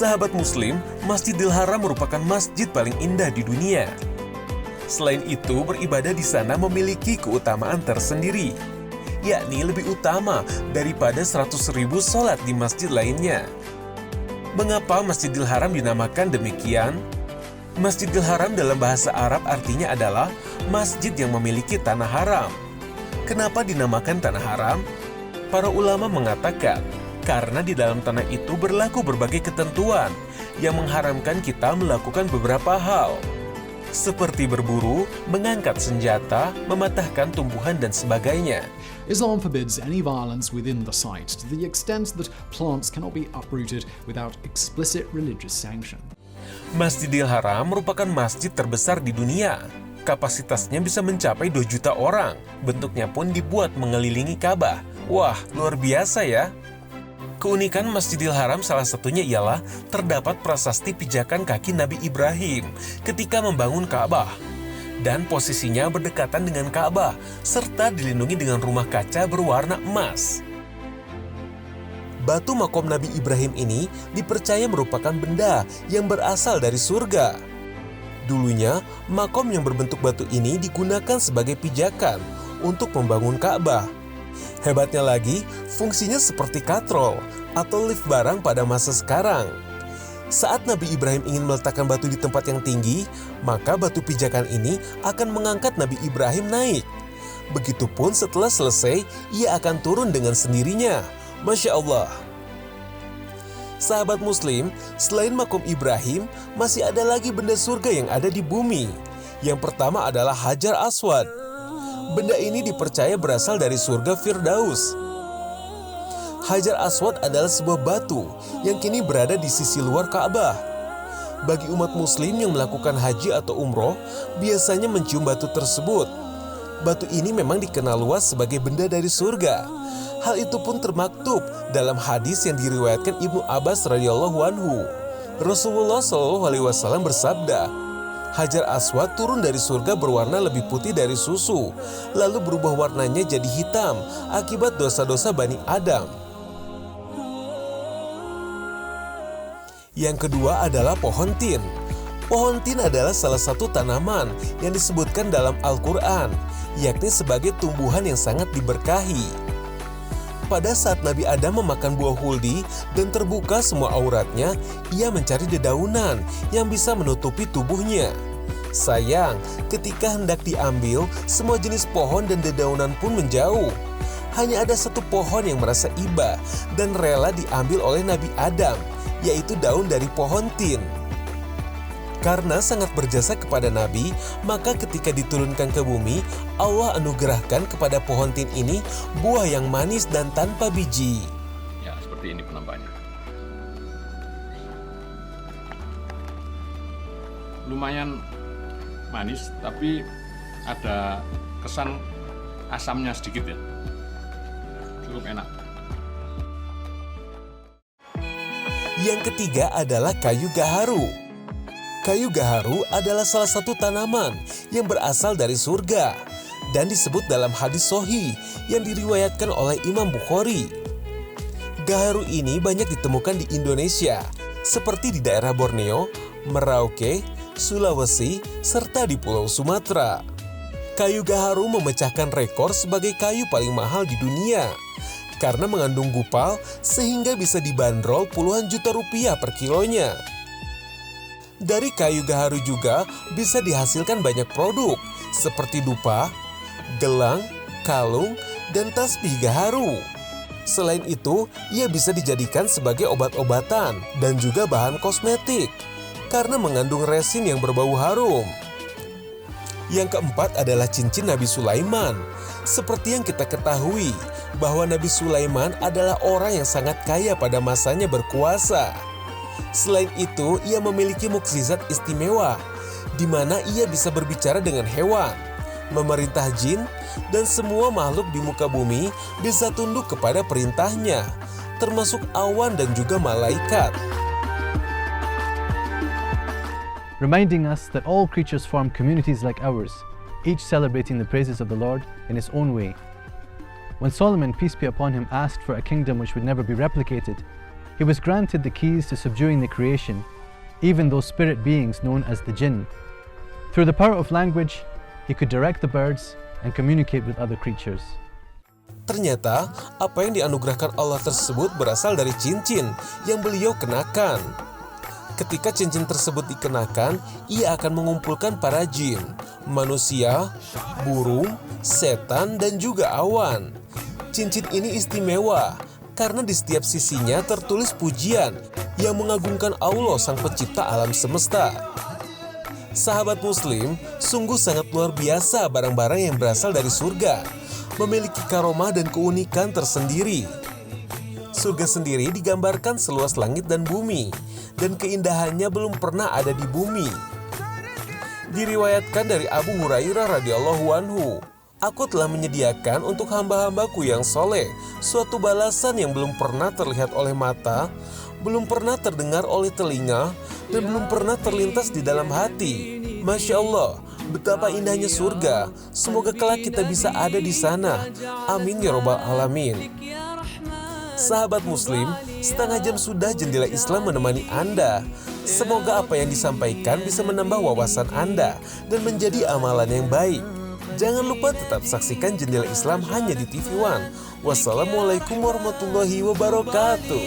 Sahabat Muslim, Masjidil Haram merupakan masjid paling indah di dunia. Selain itu, beribadah di sana memiliki keutamaan tersendiri, yakni lebih utama daripada 100.000 sholat di masjid lainnya. Mengapa Masjidil Haram dinamakan demikian? Masjidil Haram dalam bahasa Arab artinya adalah masjid yang memiliki tanah haram. Kenapa dinamakan tanah haram? Para ulama mengatakan, karena di dalam tanah itu berlaku berbagai ketentuan yang mengharamkan kita melakukan beberapa hal, seperti berburu, mengangkat senjata, mematahkan tumbuhan, dan sebagainya. Islam forbids any violence within the site to the extent that plants cannot be uprooted without explicit religious sanction. Masjidil Haram merupakan masjid terbesar di dunia. Kapasitasnya bisa mencapai 2 juta orang. Bentuknya pun dibuat mengelilingi Ka'bah. Wah, luar biasa ya! Keunikan Masjidil Haram salah satunya ialah terdapat prasasti pijakan kaki Nabi Ibrahim ketika membangun Ka'bah. Dan posisinya berdekatan dengan Ka'bah, serta dilindungi dengan rumah kaca berwarna emas. Batu makom Nabi Ibrahim ini dipercaya merupakan benda yang berasal dari surga. Dulunya, makom yang berbentuk batu ini digunakan sebagai pijakan untuk membangun Ka'bah. Hebatnya lagi, fungsinya seperti katrol atau lift barang pada masa sekarang. Saat Nabi Ibrahim ingin meletakkan batu di tempat yang tinggi, maka batu pijakan ini akan mengangkat Nabi Ibrahim naik. Begitupun setelah selesai, ia akan turun dengan sendirinya. Masya Allah. Sahabat Muslim, selain makom Ibrahim, masih ada lagi benda surga yang ada di bumi. Yang pertama adalah Hajar Aswad. Benda ini dipercaya berasal dari surga Firdaus. Hajar Aswad adalah sebuah batu yang kini berada di sisi luar Ka'bah. Bagi umat Muslim yang melakukan haji atau umroh, biasanya mencium batu tersebut. Batu ini memang dikenal luas sebagai benda dari surga. Hal itu pun termaktub dalam hadis yang diriwayatkan Ibnu Abbas radhiyallahu anhu. Rasulullah SAW bersabda, Hajar Aswad turun dari surga berwarna lebih putih dari susu, lalu berubah warnanya jadi hitam akibat dosa-dosa Bani Adam. Yang kedua adalah pohon tin. Pohon tin adalah salah satu tanaman yang disebutkan dalam Al-Quran, yakni sebagai tumbuhan yang sangat diberkahi. Pada saat Nabi Adam memakan buah huldi dan terbuka semua auratnya, ia mencari dedaunan yang bisa menutupi tubuhnya. Sayang, ketika hendak diambil, semua jenis pohon dan dedaunan pun menjauh. Hanya ada satu pohon yang merasa iba dan rela diambil oleh Nabi Adam, yaitu daun dari pohon tin. Karena sangat berjasa kepada Nabi, maka ketika diturunkan ke bumi, Allah anugerahkan kepada pohon tin ini buah yang manis dan tanpa biji. Ya, seperti ini penampakannya. Lumayan manis, tapi ada kesan asamnya sedikit ya. Cukup enak. Yang ketiga adalah kayu gaharu. Kayu gaharu adalah salah satu tanaman yang berasal dari surga dan disebut dalam hadis sahih yang diriwayatkan oleh Imam Bukhari. Gaharu ini banyak ditemukan di Indonesia, seperti di daerah Borneo, Merauke, Sulawesi, serta di Pulau Sumatera. Kayu gaharu memecahkan rekor sebagai kayu paling mahal di dunia karena mengandung gupal sehingga bisa dibanderol puluhan juta rupiah per kilonya. Dari kayu gaharu juga bisa dihasilkan banyak produk seperti dupa, gelang, kalung, dan tasbih gaharu. Selain itu, ia bisa dijadikan sebagai obat-obatan dan juga bahan kosmetik karena mengandung resin yang berbau harum. Yang keempat adalah cincin Nabi Sulaiman. Seperti yang kita ketahui bahwa Nabi Sulaiman adalah orang yang sangat kaya pada masanya berkuasa. Selain itu, ia memiliki mukjizat istimewa, di mana ia bisa berbicara dengan hewan, memerintah jin, dan semua makhluk di muka bumi bisa tunduk kepada perintahnya, termasuk awan dan juga malaikat. Reminding us that all creatures form communities like ours, each celebrating the praises of the Lord in his own way. When Solomon, peace be upon him, asked for a kingdom which would never be replicated, he was granted the keys to subduing the creation, even those spirit beings known as the jinn. Through the power of language, he could direct the birds and communicate with other creatures. Ternyata, apa yang dianugerahkan Allah tersebut berasal dari cincin yang beliau kenakan. Ketika cincin tersebut dikenakan, ia akan mengumpulkan para jin, manusia, burung, setan, dan juga awan. Cincin ini istimewa karena di setiap sisinya tertulis pujian yang mengagungkan Allah sang pencipta alam semesta. Sahabat muslim, sungguh sangat luar biasa barang-barang yang berasal dari surga, memiliki karomah dan keunikan tersendiri. Surga sendiri digambarkan seluas langit dan bumi, dan keindahannya belum pernah ada di bumi. Diriwayatkan dari Abu Hurairah radhiyallahu anhu, "Aku telah menyediakan untuk hamba-hambaku yang soleh suatu balasan yang belum pernah terlihat oleh mata, belum pernah terdengar oleh telinga, dan belum pernah terlintas di dalam hati. Masya Allah, betapa indahnya surga. Semoga kelak kita bisa ada di sana. Amin ya robbal alamin." Sahabat muslim, setengah jam sudah Jendela Islam menemani Anda. Semoga apa yang disampaikan bisa menambah wawasan Anda dan menjadi amalan yang baik. Jangan lupa tetap saksikan Jendela Islam hanya di TV One. Wassalamualaikum warahmatullahi wabarakatuh.